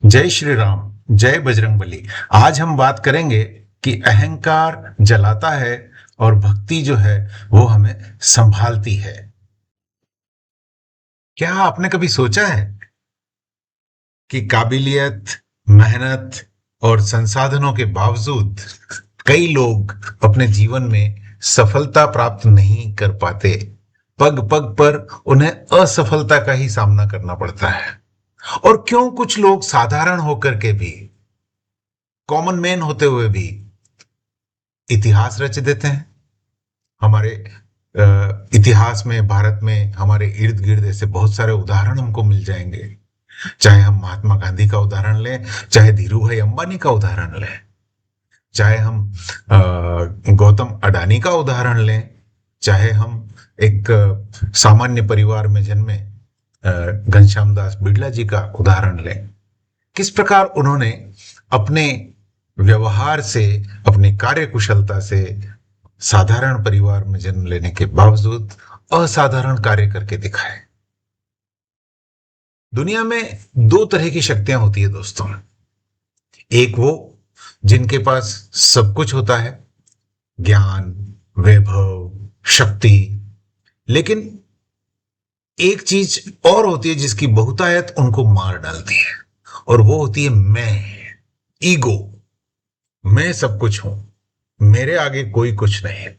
जय श्री राम। जय बजरंगबली। आज हम बात करेंगे कि अहंकार जलाता है और भक्ति जो है वो हमें संभालती है। क्या आपने कभी सोचा है कि काबिलियत, मेहनत और संसाधनों के बावजूद कई लोग अपने जीवन में सफलता प्राप्त नहीं कर पाते। पग पग पर उन्हें असफलता का ही सामना करना पड़ता है। और क्यों कुछ लोग साधारण होकर के भी, कॉमन मैन होते हुए भी इतिहास रच देते हैं। हमारे इतिहास में, भारत में, हमारे इर्द गिर्द ऐसे बहुत सारे उदाहरण हमको मिल जाएंगे। चाहे हम महात्मा गांधी का उदाहरण लें, चाहे धीरू भाई अंबानी का उदाहरण लें, चाहे हम गौतम अडानी का उदाहरण लें, चाहे हम एक सामान्य परिवार में जन्मे घनश्याम दास बिड़ला जी का उदाहरण लें। किस प्रकार उन्होंने अपने व्यवहार से, अपनी कार्यकुशलता से साधारण परिवार में जन्म लेने के बावजूद असाधारण कार्य करके दिखाए। दुनिया में दो तरह की शक्तियां होती है दोस्तों। एक वो जिनके पास सब कुछ होता है, ज्ञान, वैभव, शक्ति। लेकिन एक चीज और होती है जिसकी बहुतायत उनको मार डालती है, और वो होती है मैं, ईगो। मैं सब कुछ हूं, मेरे आगे कोई कुछ नहीं है।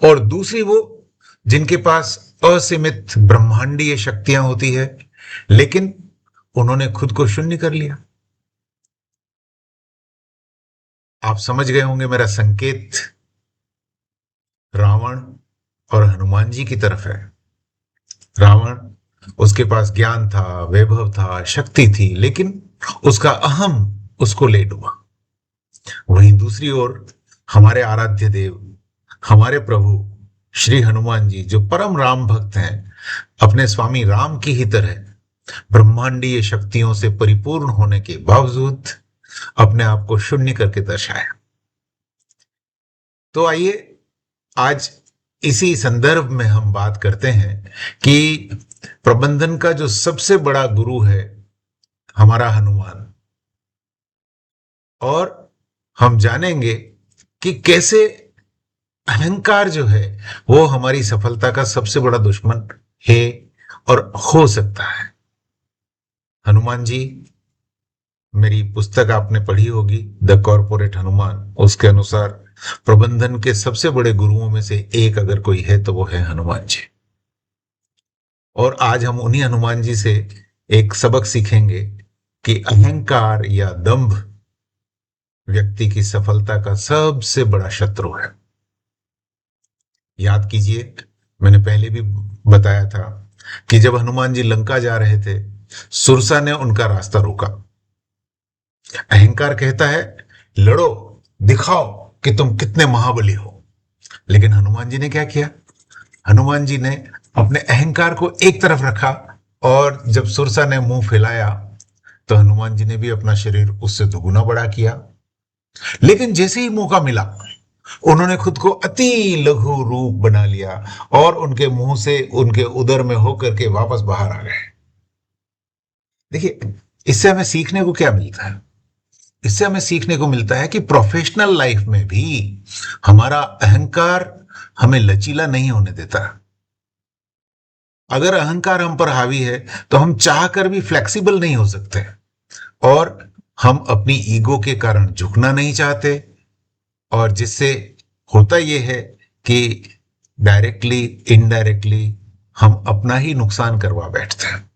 और दूसरी वो जिनके पास असीमित ब्रह्मांडीय शक्तियां होती है, लेकिन उन्होंने खुद को शून्य कर लिया। आप समझ गए होंगे मेरा संकेत रावण और हनुमान जी की तरफ है। रावण, उसके पास ज्ञान था, वैभव था, शक्ति थी, लेकिन उसका अहम उसको ले डूबा। वहीं दूसरी ओर हमारे आराध्य देव, हमारे प्रभु श्री हनुमान जी, जो परम राम भक्त हैं, अपने स्वामी राम की ही तरह ब्रह्मांडीय शक्तियों से परिपूर्ण होने के बावजूद अपने आप को शून्य करके दर्शाया। तो आइए आज इसी संदर्भ में हम बात करते हैं कि प्रबंधन का जो सबसे बड़ा गुरु है हमारा हनुमान, और हम जानेंगे कि कैसे अहंकार जो है वो हमारी सफलता का सबसे बड़ा दुश्मन है और हो सकता है। हनुमान जी, मेरी पुस्तक आपने पढ़ी होगी, द कॉर्पोरेट हनुमान। उसके अनुसार प्रबंधन के सबसे बड़े गुरुओं में से एक अगर कोई है तो वो है हनुमान जी। और आज हम उन्हीं हनुमान जी से एक सबक सीखेंगे कि अहंकार या दंभ व्यक्ति की सफलता का सबसे बड़ा शत्रु है। याद कीजिए, मैंने पहले भी बताया था कि जब हनुमान जी लंका जा रहे थे, सुरसा ने उनका रास्ता रोका। अहंकार कहता है लड़ो, दिखाओ कि तुम कितने महाबली हो। लेकिन हनुमान जी ने क्या किया? हनुमान जी ने अपने अहंकार को एक तरफ रखा, और जब सुरसा ने मुंह फैलाया तो हनुमान जी ने भी अपना शरीर उससे दुगुना बड़ा किया। लेकिन जैसे ही मौका मिला, उन्होंने खुद को अति लघु रूप बना लिया और उनके मुंह से, उनके उदर में होकर के वापस बाहर आ गए। देखिए, इससे हमें सीखने को क्या मिलता है? इससे हमें सीखने को मिलता है कि प्रोफेशनल लाइफ में भी हमारा अहंकार हमें लचीला नहीं होने देता। अगर अहंकार हम पर हावी है तो हम चाहकर भी फ्लेक्सिबल नहीं हो सकते, और हम अपनी ईगो के कारण झुकना नहीं चाहते, और जिससे होता यह है कि डायरेक्टली इनडायरेक्टली हम अपना ही नुकसान करवा बैठते हैं।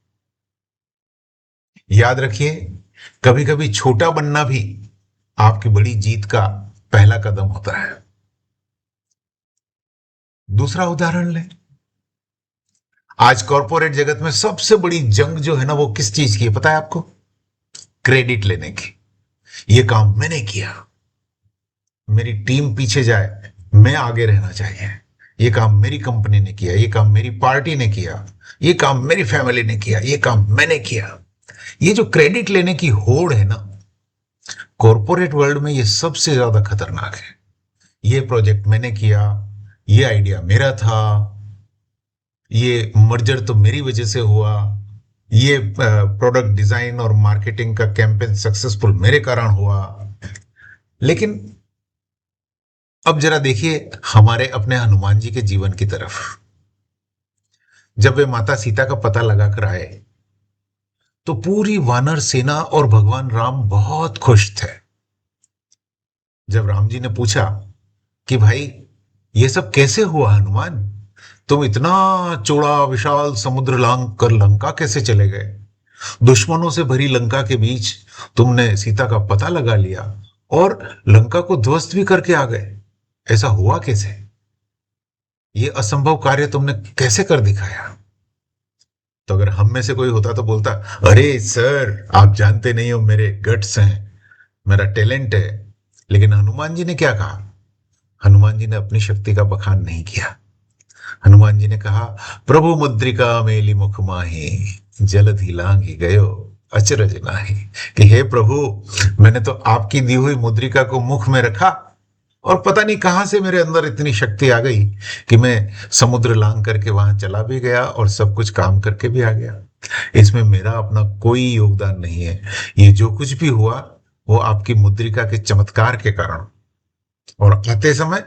याद रखिए, कभी कभी छोटा बनना भी आपकी बड़ी जीत का पहला कदम होता है। दूसरा उदाहरण लें। आज कॉरपोरेट जगत में सबसे बड़ी जंग जो है ना, वो किस चीज की है पता है आपको? क्रेडिट लेने की। ये काम मैंने किया, मेरी टीम पीछे जाए, मैं आगे रहना चाहिए। ये काम मेरी कंपनी ने किया, ये काम मेरी पार्टी ने किया, ये काम मेरी फैमिली ने किया, ये काम मैंने किया। ये जो क्रेडिट लेने की होड़ है ना, कॉरपोरेट वर्ल्ड में ये सबसे ज्यादा खतरनाक है। ये प्रोजेक्ट मैंने किया, ये आइडिया मेरा था, ये मर्जर तो मेरी वजह से हुआ, ये प्रोडक्ट डिजाइन और मार्केटिंग का कैंपेन सक्सेसफुल मेरे कारण हुआ। लेकिन अब जरा देखिए हमारे अपने हनुमान जी के जीवन की तरफ। जब वे माता सीता का पता लगाकर आए तो पूरी वानर सेना और भगवान राम बहुत खुश थे। जब राम जी ने पूछा कि भाई ये सब कैसे हुआ हनुमान, तुम इतना चौड़ा विशाल समुद्र लांग कर लंका कैसे चले गए, दुश्मनों से भरी लंका के बीच तुमने सीता का पता लगा लिया और लंका को ध्वस्त भी करके आ गए, ऐसा हुआ कैसे, ये असंभव कार्य तुमने कैसे कर दिखाया। तो अगर हम में से कोई होता तो बोलता, अरे सर आप जानते नहीं हो, मेरे गट्स हैं, मेरा टैलेंट है। लेकिन हनुमान जी ने क्या कहा? हनुमान जी ने अपनी शक्ति का बखान नहीं किया। हनुमान जी ने कहा, प्रभु मुद्रिका मेली मुख माही, जलधि लांघि गयो अचरज नाही। कि हे प्रभु, मैंने तो आपकी दी हुई मुद्रिका को मुख में रखा और पता नहीं कहां से मेरे अंदर इतनी शक्ति आ गई कि मैं समुद्र लांग करके वहां चला भी गया और सब कुछ काम करके भी आ गया। इसमें मेरा अपना कोई योगदान नहीं है। ये जो कुछ भी हुआ वो आपकी मुद्रिका के चमत्कार के कारण, और आते समय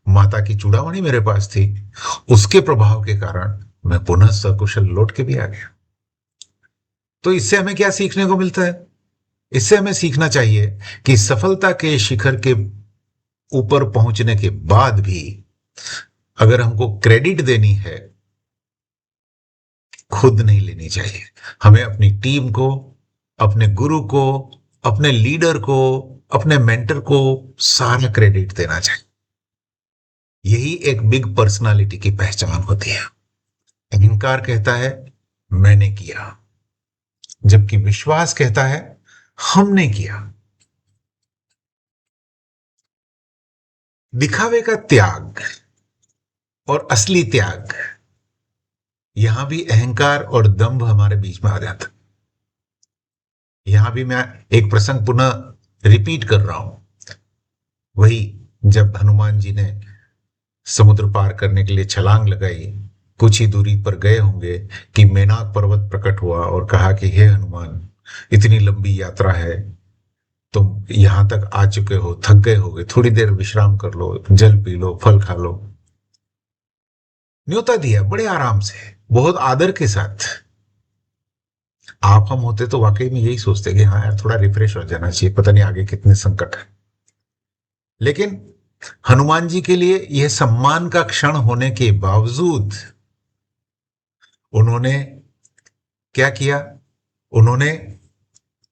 माता की चूड़ामणि मेरे पास थी, उसके प्रभाव के कारण मैं पुनः सकुशल लौट के भी आ गया। तो इससे हमें क्या सीखने को मिलता है? इससे हमें सीखना चाहिए कि सफलता के शिखर के ऊपर पहुंचने के बाद भी अगर हमको क्रेडिट देनी है, खुद नहीं लेनी चाहिए। हमें अपनी टीम को, अपने गुरु को, अपने लीडर को, अपने मेंटर को सारा क्रेडिट देना चाहिए। यही एक बिग पर्सनालिटी की पहचान होती है। अहंकार कहता है मैंने किया, जबकि विश्वास कहता है हमने किया। दिखावे का त्याग और असली त्याग, यहां भी अहंकार और दंभ हमारे बीच में आ जाता। यहां भी मैं एक प्रसंग पुनः रिपीट कर रहा हूं। वही जब हनुमान जी ने समुद्र पार करने के लिए छलांग लगाई, कुछ ही दूरी पर गए होंगे कि मेनाक पर्वत प्रकट हुआ और कहा कि हे हनुमान, इतनी लंबी यात्रा है, तुम यहां तक आ चुके हो, थक गए होगे, थोड़ी देर विश्राम कर लो, जल पी लो, फल खा लो। न्योता दिया बड़े आराम से, बहुत आदर के साथ। आप हम होते तो वाकई में यही सोचते कि हाँ यार थोड़ा रिफ्रेश हो जाना चाहिए, पता नहीं आगे कितने संकट है। लेकिन हनुमान जी के लिए यह सम्मान का क्षण होने के बावजूद उन्होंने क्या किया? उन्होंने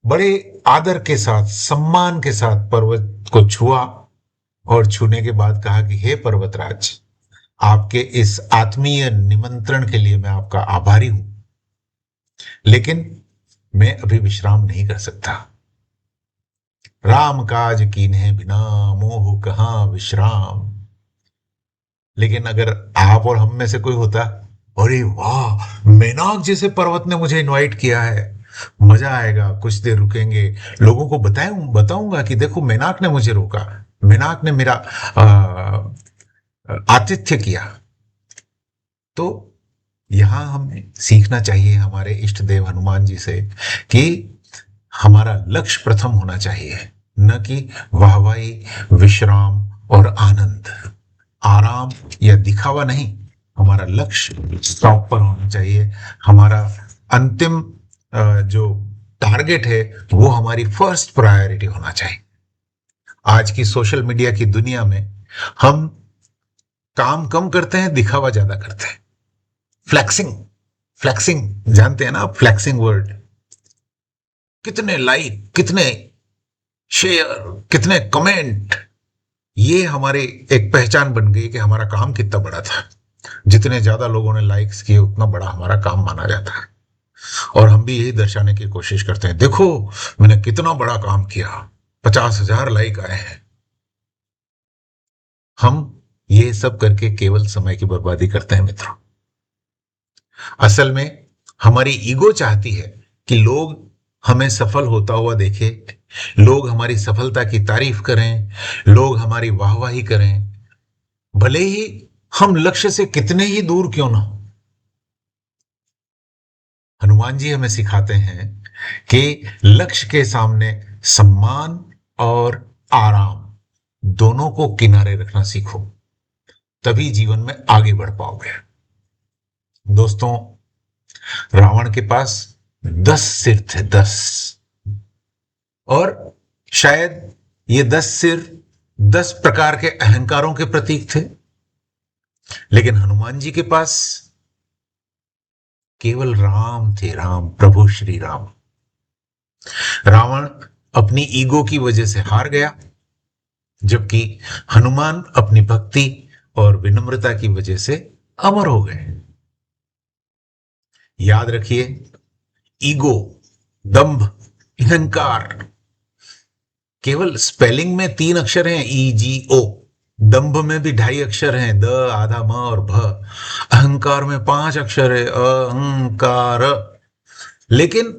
बड़े आदर के साथ, सम्मान के साथ पर्वत को छुआ और छूने के बाद कहा कि हे पर्वतराज, आपके इस आत्मीय निमंत्रण के लिए मैं आपका आभारी हूं, लेकिन मैं अभी विश्राम नहीं कर सकता। राम काज कीन्हे बिना मोह कहां विश्राम। लेकिन अगर आप और हम में से कोई होता, अरे वाह, मेनाक जैसे पर्वत ने मुझे इनवाइट किया है, मजा आएगा, कुछ देर रुकेंगे, लोगों को बताऊंगा कि देखो मेनाक ने मुझे रोका, मेनाक ने मेरा आतिथ्य किया। तो यहां हमें सीखना चाहिए हमारे इष्ट देव हनुमान जी से कि हमारा लक्ष्य प्रथम होना चाहिए, न कि वाहवाही, विश्राम और आनंद, आराम या दिखावा नहीं। हमारा लक्ष्य स्टॉप पर होना चाहिए। हमारा अंतिम जो टारगेट है वो हमारी फर्स्ट प्रायोरिटी होना चाहिए। आज की सोशल मीडिया की दुनिया में हम काम कम करते हैं, दिखावा ज्यादा करते हैं। फ्लैक्सिंग, फ्लैक्सिंग जानते हैं ना आप? फ्लैक्सिंग वर्ड, कितने लाइक, कितने शेयर, कितने कमेंट, ये हमारी एक पहचान बन गई कि हमारा काम कितना बड़ा था। जितने ज्यादा लोगों ने लाइक्स किए उतना बड़ा हमारा काम माना जाता है। और हम भी यही दर्शाने की कोशिश करते हैं, देखो मैंने कितना बड़ा काम किया, 50,000 लाइक आए हैं। हम ये सब करके केवल समय की बर्बादी करते हैं मित्रों। असल में हमारी ईगो चाहती है कि लोग हमें सफल होता हुआ देखें, लोग हमारी सफलता की तारीफ करें, लोग हमारी वाहवाही करें, भले ही हम लक्ष्य से कितने ही दूर क्यों ना हो। हनुमान जी हमें सिखाते हैं कि लक्ष्य के सामने सम्मान और आराम दोनों को किनारे रखना सीखो, तभी जीवन में आगे बढ़ पाओगे। दोस्तों, रावण के पास 10 सिर थे, 10। और शायद ये 10 सिर 10 प्रकार के अहंकारों के प्रतीक थे, लेकिन हनुमान जी के पास केवल राम थे, राम, प्रभु श्री राम। रावण अपनी ईगो की वजह से हार गया, जबकि हनुमान अपनी भक्ति और विनम्रता की वजह से अमर हो गए। याद रखिए, ईगो, दंभ, अहंकार केवल स्पेलिंग में 3 अक्षर हैं, EGO। दंभ में भी 2.5 अक्षर हैं, द, आधा म और भ। अहंकार में 5 अक्षर है, अहंकार। लेकिन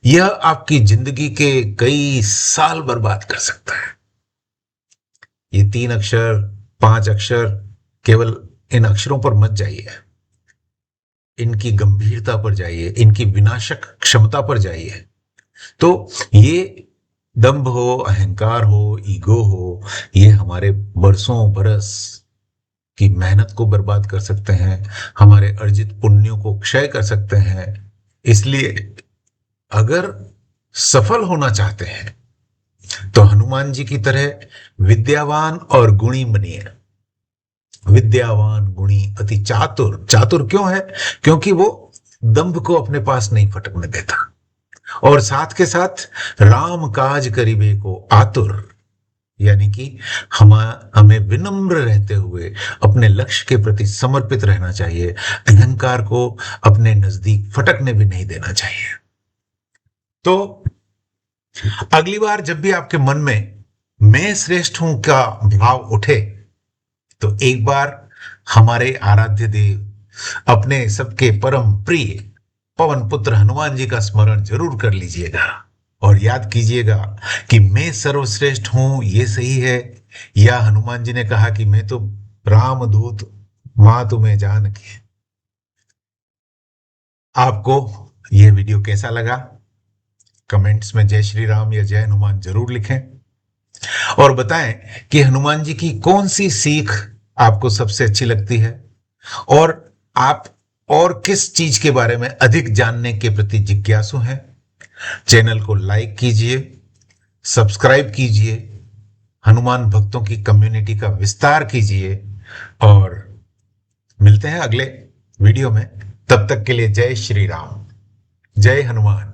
यह आपकी जिंदगी के कई साल बर्बाद कर सकता है। ये 3 अक्षर, 5 अक्षर, केवल इन अक्षरों पर मत जाइए, इनकी गंभीरता पर जाइए, इनकी विनाशक क्षमता पर जाइए। तो ये दंभ हो, अहंकार हो, ईगो हो, ये हमारे बरसों बरस की मेहनत को बर्बाद कर सकते हैं, हमारे अर्जित पुण्यों को क्षय कर सकते हैं। इसलिए अगर सफल होना चाहते हैं तो हनुमान जी की तरह विद्यावान और गुणी बनिए। विद्यावान, गुणी, अति चातुर। चातुर क्यों है? क्योंकि वो दंभ को अपने पास नहीं फटकने देता, और साथ के साथ राम काज करिबे को आतुर, यानी कि हमें विनम्र रहते हुए अपने लक्ष्य के प्रति समर्पित रहना चाहिए। अहंकार को अपने नजदीक फटकने भी नहीं देना चाहिए। तो अगली बार जब भी आपके मन में मैं श्रेष्ठ हूं का भाव उठे, तो एक बार हमारे आराध्य देव, अपने सबके परम प्रिय पवन पुत्र हनुमान जी का स्मरण जरूर कर लीजिएगा, और याद कीजिएगा कि मैं सर्वश्रेष्ठ हूं, ये सही है, या हनुमान जी ने कहा कि मैं तो रामदूत, मां तुम्हें जानकी। आपको यह वीडियो कैसा लगा? कमेंट्स में जय श्री राम या जय हनुमान जरूर लिखें, और बताएं कि हनुमान जी की कौन सी सीख आपको सबसे अच्छी लगती है, और आप और किस चीज के बारे में अधिक जानने के प्रति जिज्ञासु हैं। चैनल को लाइक कीजिए, सब्सक्राइब कीजिए, हनुमान भक्तों की कम्युनिटी का विस्तार कीजिए, और मिलते हैं अगले वीडियो में। तब तक के लिए जय श्री राम, जय हनुमान।